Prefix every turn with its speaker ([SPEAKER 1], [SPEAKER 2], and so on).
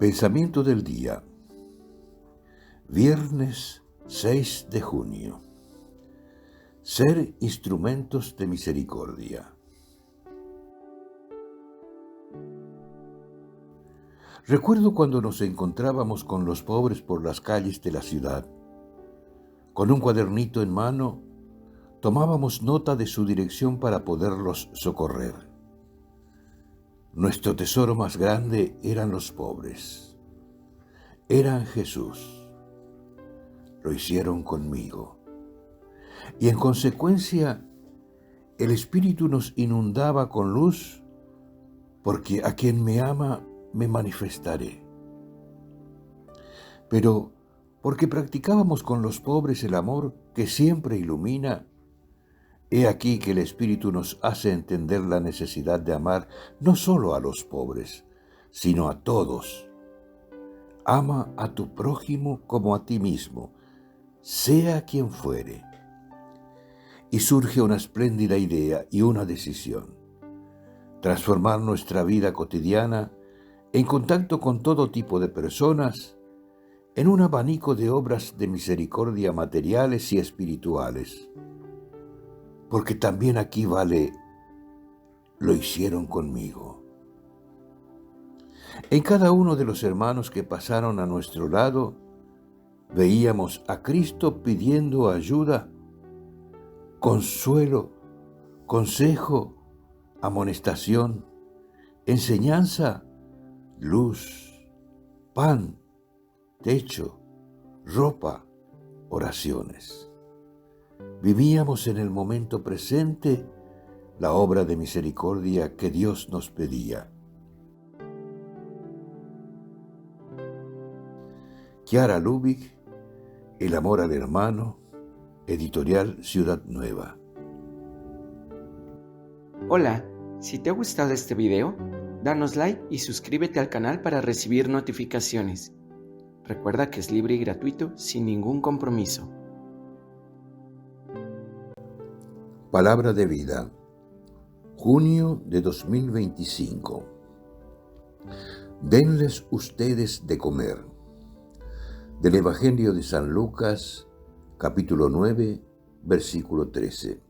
[SPEAKER 1] Pensamiento del día. Viernes 6 de junio. Ser instrumentos de misericordia. Recuerdo cuando nos encontrábamos con los pobres por las calles de la ciudad. Con un cuadernito en mano, tomábamos nota de su dirección para poderlos socorrer. Nuestro tesoro más grande eran los pobres. Eran Jesús. Lo hicieron conmigo. Y en consecuencia, el Espíritu nos inundaba con luz, porque a quien me ama me manifestaré. Pero porque practicábamos con los pobres el amor que siempre ilumina, he aquí que el Espíritu nos hace entender la necesidad de amar no solo a los pobres, sino a todos. Ama a tu prójimo como a ti mismo, sea quien fuere. Y surge una espléndida idea y una decisión: transformar nuestra vida cotidiana, en contacto con todo tipo de personas, en un abanico de obras de misericordia materiales y espirituales. Porque también aquí vale, lo hicieron conmigo. En cada uno de los hermanos que pasaron a nuestro lado, veíamos a Cristo pidiendo ayuda, consuelo, consejo, amonestación, enseñanza, luz, pan, techo, ropa, oraciones. Vivíamos en el momento presente la obra de misericordia que Dios nos pedía. Chiara Lubich, El amor al hermano, editorial Ciudad Nueva.
[SPEAKER 2] Hola, si te ha gustado este video, danos like y suscríbete al canal para recibir notificaciones. Recuerda que es libre y gratuito sin ningún compromiso.
[SPEAKER 1] Palabra de vida. Junio de 2025. Denles ustedes de comer. Del Evangelio de San Lucas, capítulo 9, versículo 13.